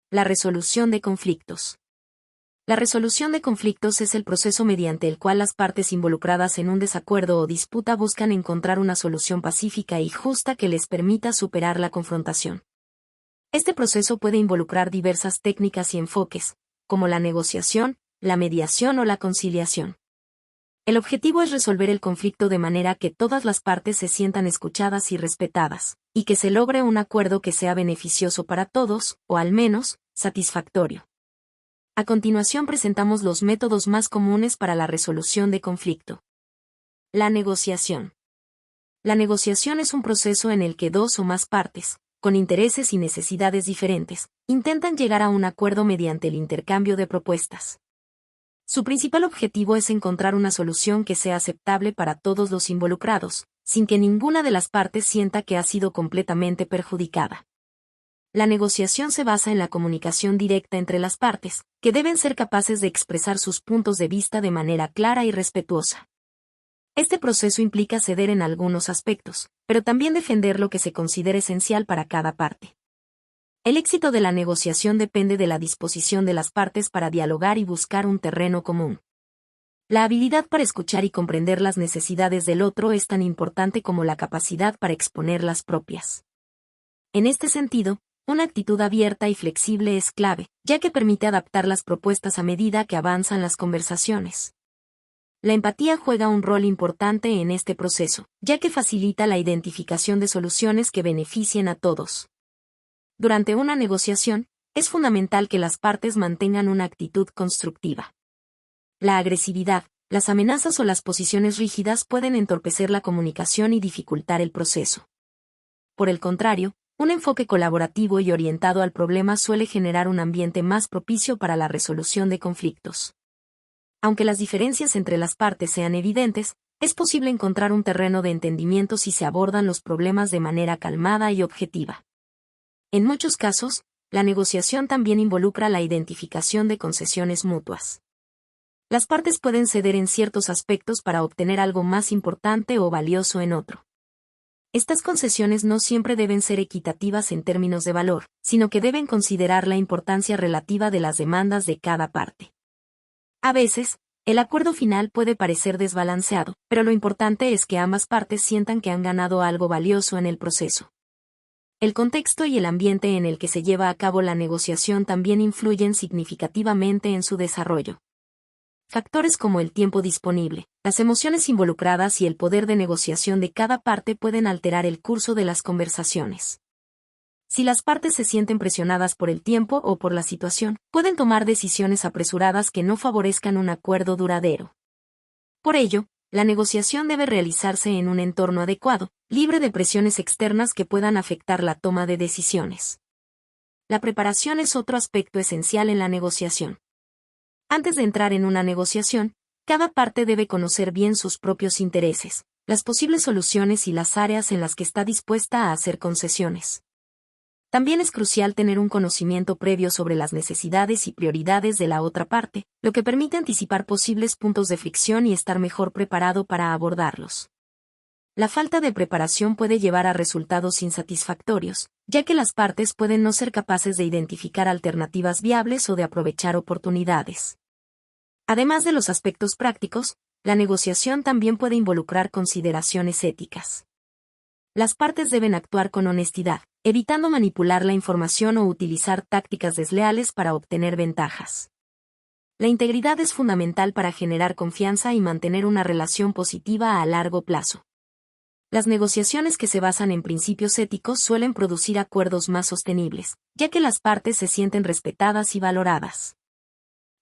La resolución de conflictos. La resolución de conflictos es el proceso mediante el cual las partes involucradas en un desacuerdo o disputa buscan encontrar una solución pacífica y justa que les permita superar la confrontación. Este proceso puede involucrar diversas técnicas y enfoques, como la negociación, la mediación o la conciliación. El objetivo es resolver el conflicto de manera que todas las partes se sientan escuchadas y respetadas, y que se logre un acuerdo que sea beneficioso para todos, o al menos, satisfactorio. A continuación presentamos los métodos más comunes para la resolución de conflicto. La negociación. La negociación es un proceso en el que dos o más partes, con intereses y necesidades diferentes, intentan llegar a un acuerdo mediante el intercambio de propuestas. Su principal objetivo es encontrar una solución que sea aceptable para todos los involucrados, sin que ninguna de las partes sienta que ha sido completamente perjudicada. La negociación se basa en la comunicación directa entre las partes, que deben ser capaces de expresar sus puntos de vista de manera clara y respetuosa. Este proceso implica ceder en algunos aspectos, pero también defender lo que se considera esencial para cada parte. El éxito de la negociación depende de la disposición de las partes para dialogar y buscar un terreno común. La habilidad para escuchar y comprender las necesidades del otro es tan importante como la capacidad para exponer las propias. En este sentido, una actitud abierta y flexible es clave, ya que permite adaptar las propuestas a medida que avanzan las conversaciones. La empatía juega un rol importante en este proceso, ya que facilita la identificación de soluciones que beneficien a todos. Durante una negociación, es fundamental que las partes mantengan una actitud constructiva. La agresividad, las amenazas o las posiciones rígidas pueden entorpecer la comunicación y dificultar el proceso. Por el contrario, un enfoque colaborativo y orientado al problema suele generar un ambiente más propicio para la resolución de conflictos. Aunque las diferencias entre las partes sean evidentes, es posible encontrar un terreno de entendimiento si se abordan los problemas de manera calmada y objetiva. En muchos casos, la negociación también involucra la identificación de concesiones mutuas. Las partes pueden ceder en ciertos aspectos para obtener algo más importante o valioso en otro. Estas concesiones no siempre deben ser equitativas en términos de valor, sino que deben considerar la importancia relativa de las demandas de cada parte. A veces, el acuerdo final puede parecer desbalanceado, pero lo importante es que ambas partes sientan que han ganado algo valioso en el proceso. El contexto y el ambiente en el que se lleva a cabo la negociación también influyen significativamente en su desarrollo. Factores como el tiempo disponible, las emociones involucradas y el poder de negociación de cada parte pueden alterar el curso de las conversaciones. Si las partes se sienten presionadas por el tiempo o por la situación, pueden tomar decisiones apresuradas que no favorezcan un acuerdo duradero. Por ello, la negociación debe realizarse en un entorno adecuado, libre de presiones externas que puedan afectar la toma de decisiones. La preparación es otro aspecto esencial en la negociación. Antes de entrar en una negociación, cada parte debe conocer bien sus propios intereses, las posibles soluciones y las áreas en las que está dispuesta a hacer concesiones. También es crucial tener un conocimiento previo sobre las necesidades y prioridades de la otra parte, lo que permite anticipar posibles puntos de fricción y estar mejor preparado para abordarlos. La falta de preparación puede llevar a resultados insatisfactorios, ya que las partes pueden no ser capaces de identificar alternativas viables o de aprovechar oportunidades. Además de los aspectos prácticos, la negociación también puede involucrar consideraciones éticas. Las partes deben actuar con honestidad, evitando manipular la información o utilizar tácticas desleales para obtener ventajas. La integridad es fundamental para generar confianza y mantener una relación positiva a largo plazo. Las negociaciones que se basan en principios éticos suelen producir acuerdos más sostenibles, ya que las partes se sienten respetadas y valoradas.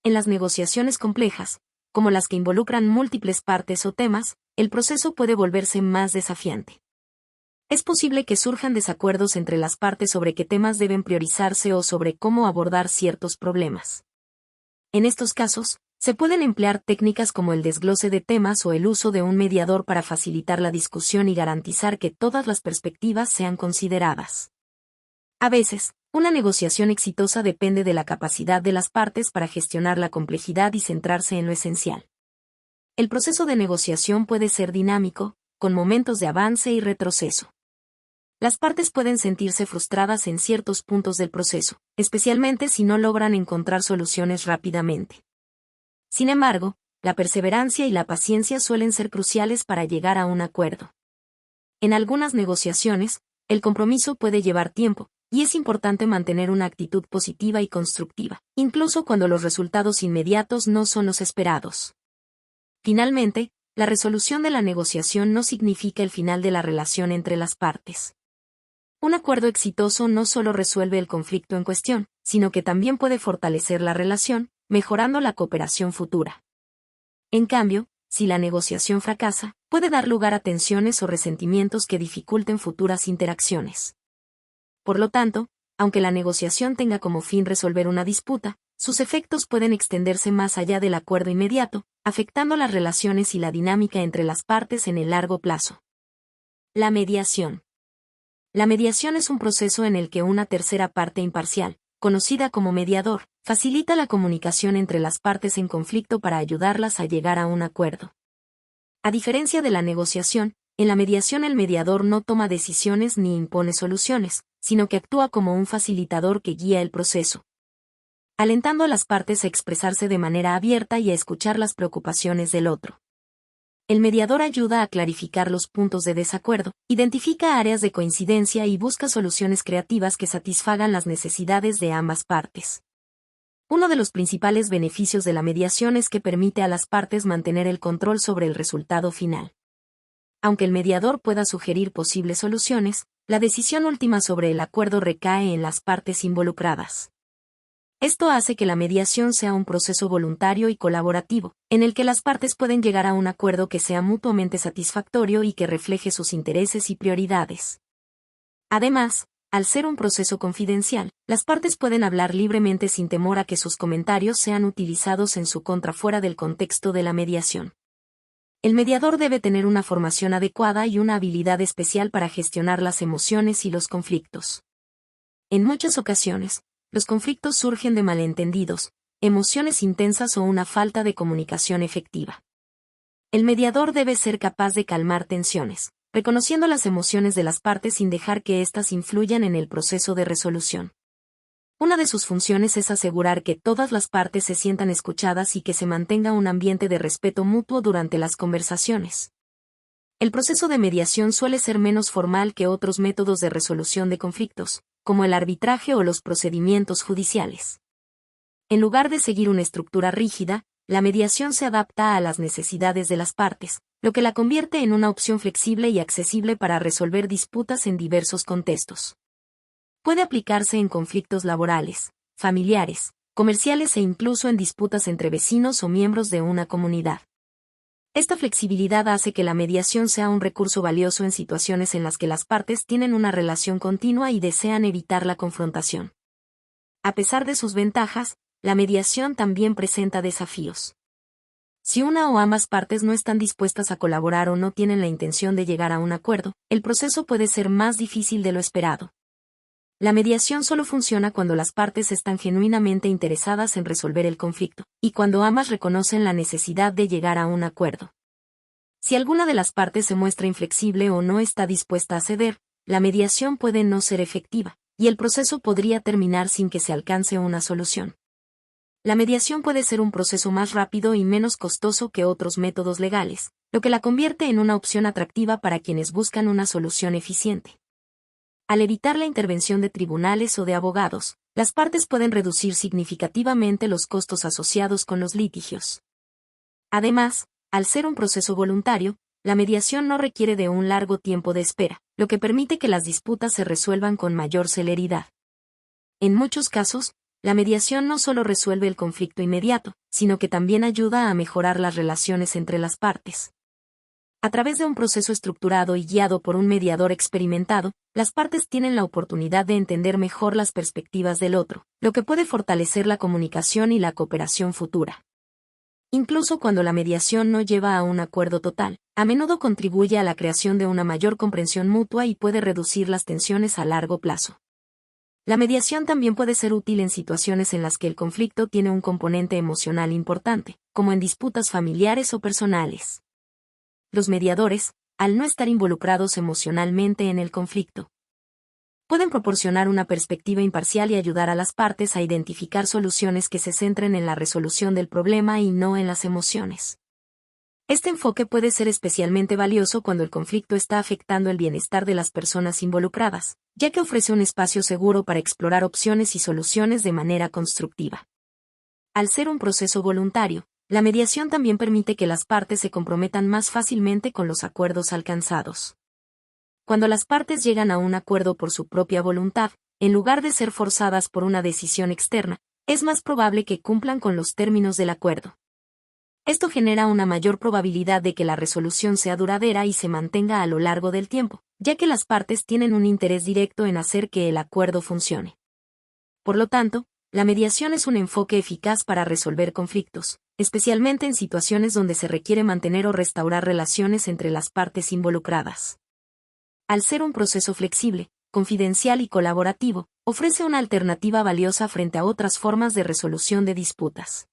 En las negociaciones complejas, como las que involucran múltiples partes o temas, el proceso puede volverse más desafiante. Es posible que surjan desacuerdos entre las partes sobre qué temas deben priorizarse o sobre cómo abordar ciertos problemas. En estos casos, se pueden emplear técnicas como el desglose de temas o el uso de un mediador para facilitar la discusión y garantizar que todas las perspectivas sean consideradas. A veces, una negociación exitosa depende de la capacidad de las partes para gestionar la complejidad y centrarse en lo esencial. El proceso de negociación puede ser dinámico, con momentos de avance y retroceso. Las partes pueden sentirse frustradas en ciertos puntos del proceso, especialmente si no logran encontrar soluciones rápidamente. Sin embargo, la perseverancia y la paciencia suelen ser cruciales para llegar a un acuerdo. En algunas negociaciones, el compromiso puede llevar tiempo, y es importante mantener una actitud positiva y constructiva, incluso cuando los resultados inmediatos no son los esperados. Finalmente, la resolución de la negociación no significa el final de la relación entre las partes. Un acuerdo exitoso no solo resuelve el conflicto en cuestión, sino que también puede fortalecer la relación, mejorando la cooperación futura. En cambio, si la negociación fracasa, puede dar lugar a tensiones o resentimientos que dificulten futuras interacciones. Por lo tanto, aunque la negociación tenga como fin resolver una disputa, sus efectos pueden extenderse más allá del acuerdo inmediato, afectando las relaciones y la dinámica entre las partes en el largo plazo. La mediación. La mediación es un proceso en el que una tercera parte imparcial, conocida como mediador, facilita la comunicación entre las partes en conflicto para ayudarlas a llegar a un acuerdo. A diferencia de la negociación, en la mediación el mediador no toma decisiones ni impone soluciones, sino que actúa como un facilitador que guía el proceso, alentando a las partes a expresarse de manera abierta y a escuchar las preocupaciones del otro. El mediador ayuda a clarificar los puntos de desacuerdo, identifica áreas de coincidencia y busca soluciones creativas que satisfagan las necesidades de ambas partes. Uno de los principales beneficios de la mediación es que permite a las partes mantener el control sobre el resultado final. Aunque el mediador pueda sugerir posibles soluciones, la decisión última sobre el acuerdo recae en las partes involucradas. Esto hace que la mediación sea un proceso voluntario y colaborativo, en el que las partes pueden llegar a un acuerdo que sea mutuamente satisfactorio y que refleje sus intereses y prioridades. Además, al ser un proceso confidencial, las partes pueden hablar libremente sin temor a que sus comentarios sean utilizados en su contra fuera del contexto de la mediación. El mediador debe tener una formación adecuada y una habilidad especial para gestionar las emociones y los conflictos. En muchas ocasiones, los conflictos surgen de malentendidos, emociones intensas o una falta de comunicación efectiva. El mediador debe ser capaz de calmar tensiones, reconociendo las emociones de las partes sin dejar que éstas influyan en el proceso de resolución. Una de sus funciones es asegurar que todas las partes se sientan escuchadas y que se mantenga un ambiente de respeto mutuo durante las conversaciones. El proceso de mediación suele ser menos formal que otros métodos de resolución de conflictos, como el arbitraje o los procedimientos judiciales. En lugar de seguir una estructura rígida, la mediación se adapta a las necesidades de las partes, lo que la convierte en una opción flexible y accesible para resolver disputas en diversos contextos. Puede aplicarse en conflictos laborales, familiares, comerciales e incluso en disputas entre vecinos o miembros de una comunidad. Esta flexibilidad hace que la mediación sea un recurso valioso en situaciones en las que las partes tienen una relación continua y desean evitar la confrontación. A pesar de sus ventajas, la mediación también presenta desafíos. Si una o ambas partes no están dispuestas a colaborar o no tienen la intención de llegar a un acuerdo, el proceso puede ser más difícil de lo esperado. La mediación solo funciona cuando las partes están genuinamente interesadas en resolver el conflicto, y cuando ambas reconocen la necesidad de llegar a un acuerdo. Si alguna de las partes se muestra inflexible o no está dispuesta a ceder, la mediación puede no ser efectiva, y el proceso podría terminar sin que se alcance una solución. La mediación puede ser un proceso más rápido y menos costoso que otros métodos legales, lo que la convierte en una opción atractiva para quienes buscan una solución eficiente. Al evitar la intervención de tribunales o de abogados, las partes pueden reducir significativamente los costos asociados con los litigios. Además, al ser un proceso voluntario, la mediación no requiere de un largo tiempo de espera, lo que permite que las disputas se resuelvan con mayor celeridad. En muchos casos, la mediación no solo resuelve el conflicto inmediato, sino que también ayuda a mejorar las relaciones entre las partes. A través de un proceso estructurado y guiado por un mediador experimentado, las partes tienen la oportunidad de entender mejor las perspectivas del otro, lo que puede fortalecer la comunicación y la cooperación futura. Incluso cuando la mediación no lleva a un acuerdo total, a menudo contribuye a la creación de una mayor comprensión mutua y puede reducir las tensiones a largo plazo. La mediación también puede ser útil en situaciones en las que el conflicto tiene un componente emocional importante, como en disputas familiares o personales. Los mediadores, al no estar involucrados emocionalmente en el conflicto, pueden proporcionar una perspectiva imparcial y ayudar a las partes a identificar soluciones que se centren en la resolución del problema y no en las emociones. Este enfoque puede ser especialmente valioso cuando el conflicto está afectando el bienestar de las personas involucradas, ya que ofrece un espacio seguro para explorar opciones y soluciones de manera constructiva. Al ser un proceso voluntario, la mediación también permite que las partes se comprometan más fácilmente con los acuerdos alcanzados. Cuando las partes llegan a un acuerdo por su propia voluntad, en lugar de ser forzadas por una decisión externa, es más probable que cumplan con los términos del acuerdo. Esto genera una mayor probabilidad de que la resolución sea duradera y se mantenga a lo largo del tiempo, ya que las partes tienen un interés directo en hacer que el acuerdo funcione. Por lo tanto, la mediación es un enfoque eficaz para resolver conflictos, especialmente en situaciones donde se requiere mantener o restaurar relaciones entre las partes involucradas. Al ser un proceso flexible, confidencial y colaborativo, ofrece una alternativa valiosa frente a otras formas de resolución de disputas.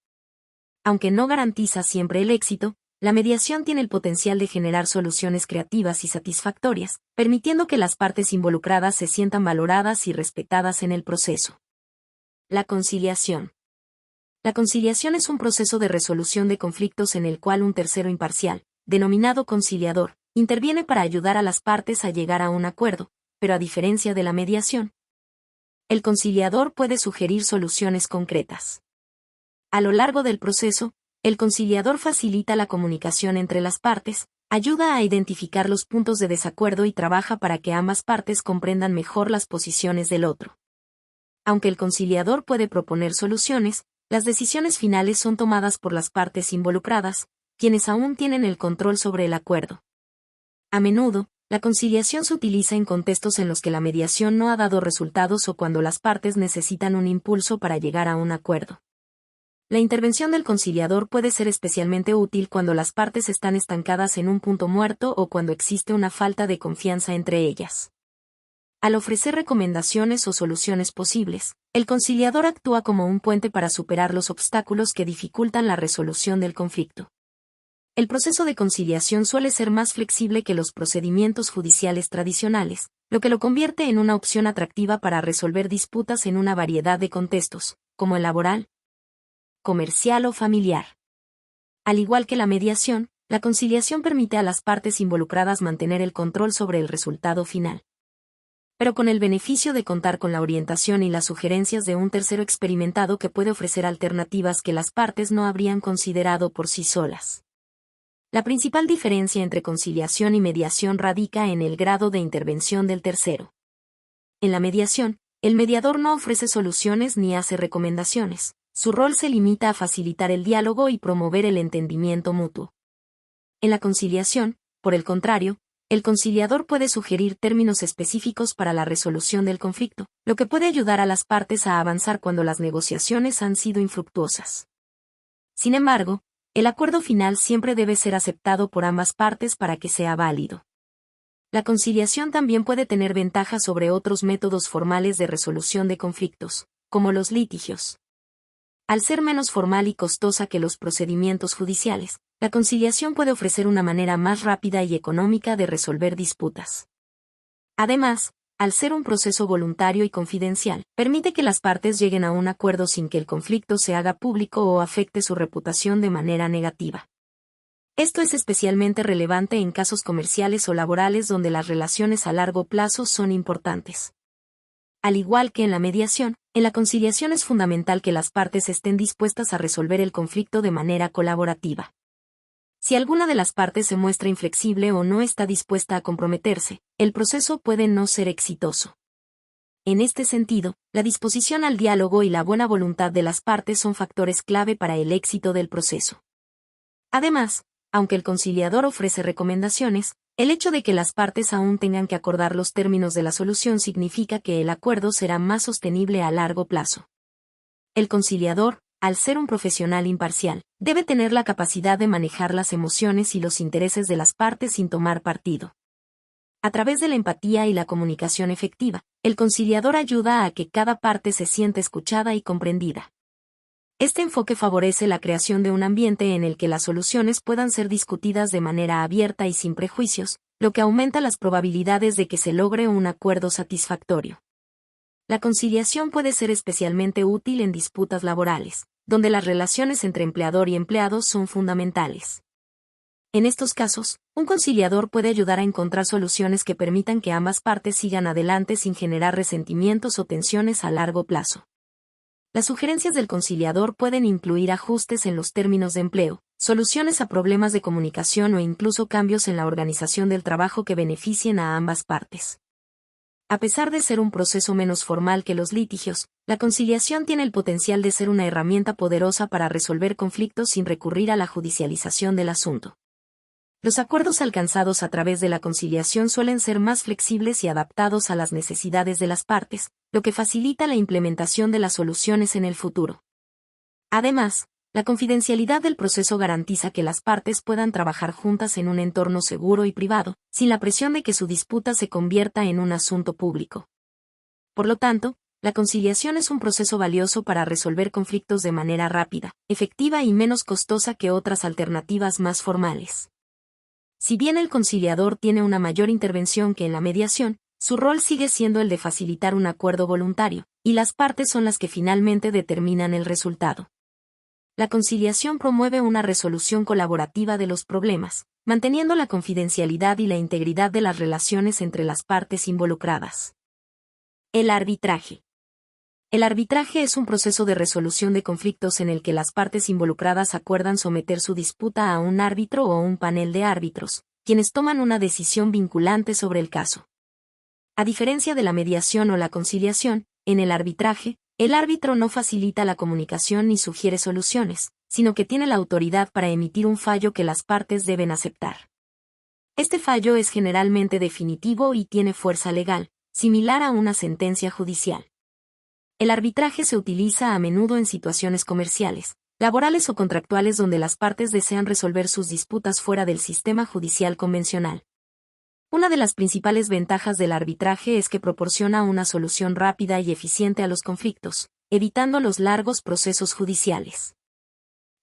Aunque no garantiza siempre el éxito, la mediación tiene el potencial de generar soluciones creativas y satisfactorias, permitiendo que las partes involucradas se sientan valoradas y respetadas en el proceso. La conciliación. La conciliación es un proceso de resolución de conflictos en el cual un tercero imparcial, denominado conciliador, interviene para ayudar a las partes a llegar a un acuerdo, pero a diferencia de la mediación, el conciliador puede sugerir soluciones concretas. A lo largo del proceso, el conciliador facilita la comunicación entre las partes, ayuda a identificar los puntos de desacuerdo y trabaja para que ambas partes comprendan mejor las posiciones del otro. Aunque el conciliador puede proponer soluciones, las decisiones finales son tomadas por las partes involucradas, quienes aún tienen el control sobre el acuerdo. A menudo, la conciliación se utiliza en contextos en los que la mediación no ha dado resultados o cuando las partes necesitan un impulso para llegar a un acuerdo. La intervención del conciliador puede ser especialmente útil cuando las partes están estancadas en un punto muerto o cuando existe una falta de confianza entre ellas. Al ofrecer recomendaciones o soluciones posibles, el conciliador actúa como un puente para superar los obstáculos que dificultan la resolución del conflicto. El proceso de conciliación suele ser más flexible que los procedimientos judiciales tradicionales, lo que lo convierte en una opción atractiva para resolver disputas en una variedad de contextos, como el laboral, comercial o familiar. Al igual que la mediación, la conciliación permite a las partes involucradas mantener el control sobre el resultado final. Pero con el beneficio de contar con la orientación y las sugerencias de un tercero experimentado que puede ofrecer alternativas que las partes no habrían considerado por sí solas. La principal diferencia entre conciliación y mediación radica en el grado de intervención del tercero. En la mediación, el mediador no ofrece soluciones ni hace recomendaciones. Su rol se limita a facilitar el diálogo y promover el entendimiento mutuo. En la conciliación, por el contrario, el conciliador puede sugerir términos específicos para la resolución del conflicto, lo que puede ayudar a las partes a avanzar cuando las negociaciones han sido infructuosas. Sin embargo, el acuerdo final siempre debe ser aceptado por ambas partes para que sea válido. La conciliación también puede tener ventajas sobre otros métodos formales de resolución de conflictos, como los litigios. Al ser menos formal y costosa que los procedimientos judiciales, la conciliación puede ofrecer una manera más rápida y económica de resolver disputas. Además, al ser un proceso voluntario y confidencial, permite que las partes lleguen a un acuerdo sin que el conflicto se haga público o afecte su reputación de manera negativa. Esto es especialmente relevante en casos comerciales o laborales donde las relaciones a largo plazo son importantes. Al igual que en la mediación, en la conciliación es fundamental que las partes estén dispuestas a resolver el conflicto de manera colaborativa. Si alguna de las partes se muestra inflexible o no está dispuesta a comprometerse, el proceso puede no ser exitoso. En este sentido, la disposición al diálogo y la buena voluntad de las partes son factores clave para el éxito del proceso. Además, aunque el conciliador ofrece recomendaciones, el hecho de que las partes aún tengan que acordar los términos de la solución significa que el acuerdo será más sostenible a largo plazo. El conciliador, al ser un profesional imparcial, debe tener la capacidad de manejar las emociones y los intereses de las partes sin tomar partido. A través de la empatía y la comunicación efectiva, el conciliador ayuda a que cada parte se sienta escuchada y comprendida. Este enfoque favorece la creación de un ambiente en el que las soluciones puedan ser discutidas de manera abierta y sin prejuicios, lo que aumenta las probabilidades de que se logre un acuerdo satisfactorio. La conciliación puede ser especialmente útil en disputas laborales, donde las relaciones entre empleador y empleados son fundamentales. En estos casos, un conciliador puede ayudar a encontrar soluciones que permitan que ambas partes sigan adelante sin generar resentimientos o tensiones a largo plazo. Las sugerencias del conciliador pueden incluir ajustes en los términos de empleo, soluciones a problemas de comunicación o incluso cambios en la organización del trabajo que beneficien a ambas partes. A pesar de ser un proceso menos formal que los litigios, la conciliación tiene el potencial de ser una herramienta poderosa para resolver conflictos sin recurrir a la judicialización del asunto. Los acuerdos alcanzados a través de la conciliación suelen ser más flexibles y adaptados a las necesidades de las partes, lo que facilita la implementación de las soluciones en el futuro. Además, la confidencialidad del proceso garantiza que las partes puedan trabajar juntas en un entorno seguro y privado, sin la presión de que su disputa se convierta en un asunto público. Por lo tanto, la conciliación es un proceso valioso para resolver conflictos de manera rápida, efectiva y menos costosa que otras alternativas más formales. Si bien el conciliador tiene una mayor intervención que en la mediación, su rol sigue siendo el de facilitar un acuerdo voluntario, y las partes son las que finalmente determinan el resultado. La conciliación promueve una resolución colaborativa de los problemas, manteniendo la confidencialidad y la integridad de las relaciones entre las partes involucradas. El arbitraje. El arbitraje es un proceso de resolución de conflictos en el que las partes involucradas acuerdan someter su disputa a un árbitro o un panel de árbitros, quienes toman una decisión vinculante sobre el caso. A diferencia de la mediación o la conciliación, en el arbitraje, el árbitro no facilita la comunicación ni sugiere soluciones, sino que tiene la autoridad para emitir un fallo que las partes deben aceptar. Este fallo es generalmente definitivo y tiene fuerza legal, similar a una sentencia judicial. El arbitraje se utiliza a menudo en situaciones comerciales, laborales o contractuales donde las partes desean resolver sus disputas fuera del sistema judicial convencional. Una de las principales ventajas del arbitraje es que proporciona una solución rápida y eficiente a los conflictos, evitando los largos procesos judiciales.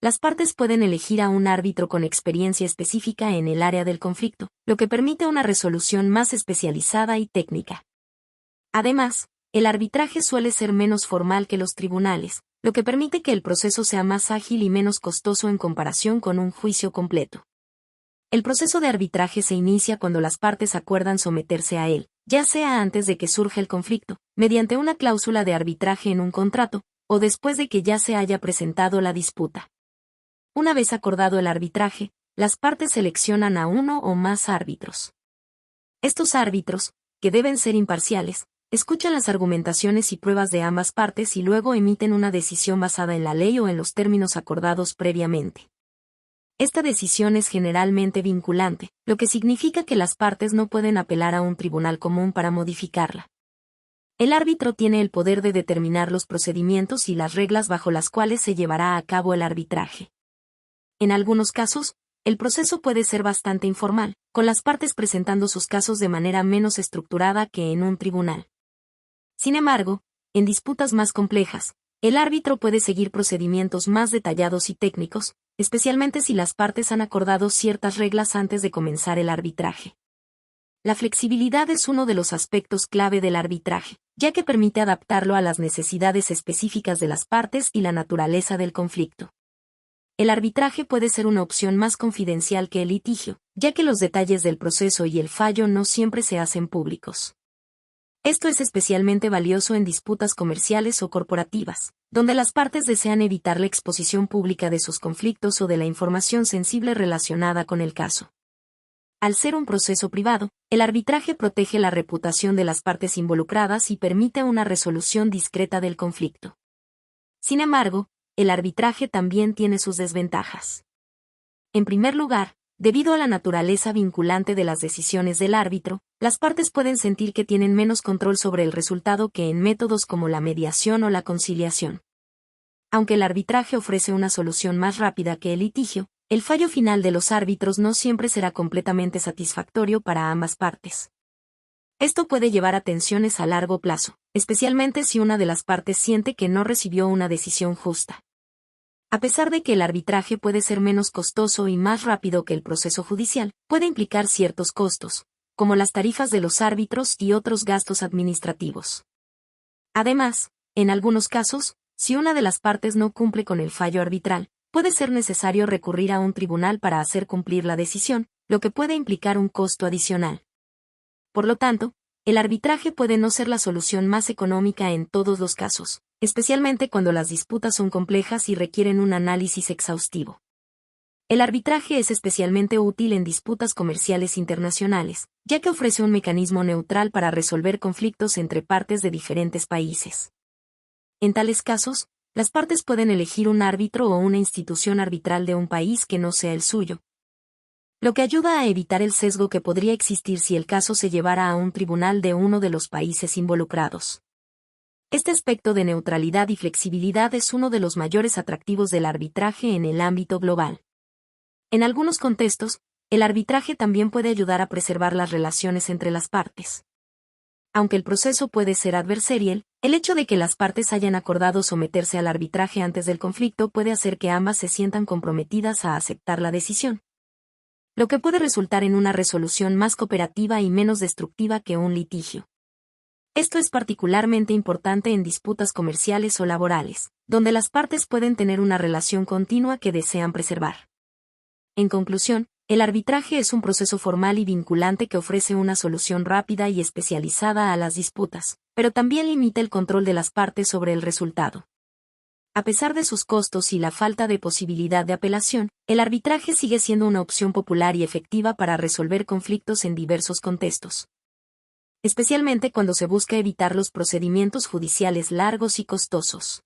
Las partes pueden elegir a un árbitro con experiencia específica en el área del conflicto, lo que permite una resolución más especializada y técnica. Además, el arbitraje suele ser menos formal que los tribunales, lo que permite que el proceso sea más ágil y menos costoso en comparación con un juicio completo. El proceso de arbitraje se inicia cuando las partes acuerdan someterse a él, ya sea antes de que surja el conflicto, mediante una cláusula de arbitraje en un contrato, o después de que ya se haya presentado la disputa. Una vez acordado el arbitraje, las partes seleccionan a uno o más árbitros. Estos árbitros, que deben ser imparciales, escuchan las argumentaciones y pruebas de ambas partes y luego emiten una decisión basada en la ley o en los términos acordados previamente. Esta decisión es generalmente vinculante, lo que significa que las partes no pueden apelar a un tribunal común para modificarla. El árbitro tiene el poder de determinar los procedimientos y las reglas bajo las cuales se llevará a cabo el arbitraje. En algunos casos, el proceso puede ser bastante informal, con las partes presentando sus casos de manera menos estructurada que en un tribunal. Sin embargo, en disputas más complejas, el árbitro puede seguir procedimientos más detallados y técnicos, especialmente si las partes han acordado ciertas reglas antes de comenzar el arbitraje. La flexibilidad es uno de los aspectos clave del arbitraje, ya que permite adaptarlo a las necesidades específicas de las partes y la naturaleza del conflicto. El arbitraje puede ser una opción más confidencial que el litigio, ya que los detalles del proceso y el fallo no siempre se hacen públicos. Esto es especialmente valioso en disputas comerciales o corporativas, donde las partes desean evitar la exposición pública de sus conflictos o de la información sensible relacionada con el caso. Al ser un proceso privado, el arbitraje protege la reputación de las partes involucradas y permite una resolución discreta del conflicto. Sin embargo, el arbitraje también tiene sus desventajas. En primer lugar, debido a la naturaleza vinculante de las decisiones del árbitro, las partes pueden sentir que tienen menos control sobre el resultado que en métodos como la mediación o la conciliación. Aunque el arbitraje ofrece una solución más rápida que el litigio, el fallo final de los árbitros no siempre será completamente satisfactorio para ambas partes. Esto puede llevar a tensiones a largo plazo, especialmente si una de las partes siente que no recibió una decisión justa. A pesar de que el arbitraje puede ser menos costoso y más rápido que el proceso judicial, puede implicar ciertos costos, como las tarifas de los árbitros y otros gastos administrativos. Además, en algunos casos, si una de las partes no cumple con el fallo arbitral, puede ser necesario recurrir a un tribunal para hacer cumplir la decisión, lo que puede implicar un costo adicional. Por lo tanto, el arbitraje puede no ser la solución más económica en todos los casos, especialmente cuando las disputas son complejas y requieren un análisis exhaustivo. El arbitraje es especialmente útil en disputas comerciales internacionales, ya que ofrece un mecanismo neutral para resolver conflictos entre partes de diferentes países. En tales casos, las partes pueden elegir un árbitro o una institución arbitral de un país que no sea el suyo, lo que ayuda a evitar el sesgo que podría existir si el caso se llevara a un tribunal de uno de los países involucrados. Este aspecto de neutralidad y flexibilidad es uno de los mayores atractivos del arbitraje en el ámbito global. En algunos contextos, el arbitraje también puede ayudar a preservar las relaciones entre las partes. Aunque el proceso puede ser adversarial, el hecho de que las partes hayan acordado someterse al arbitraje antes del conflicto puede hacer que ambas se sientan comprometidas a aceptar la decisión, lo que puede resultar en una resolución más cooperativa y menos destructiva que un litigio. Esto es particularmente importante en disputas comerciales o laborales, donde las partes pueden tener una relación continua que desean preservar. En conclusión, el arbitraje es un proceso formal y vinculante que ofrece una solución rápida y especializada a las disputas, pero también limita el control de las partes sobre el resultado. A pesar de sus costos y la falta de posibilidad de apelación, el arbitraje sigue siendo una opción popular y efectiva para resolver conflictos en diversos contextos, especialmente cuando se busca evitar los procedimientos judiciales largos y costosos.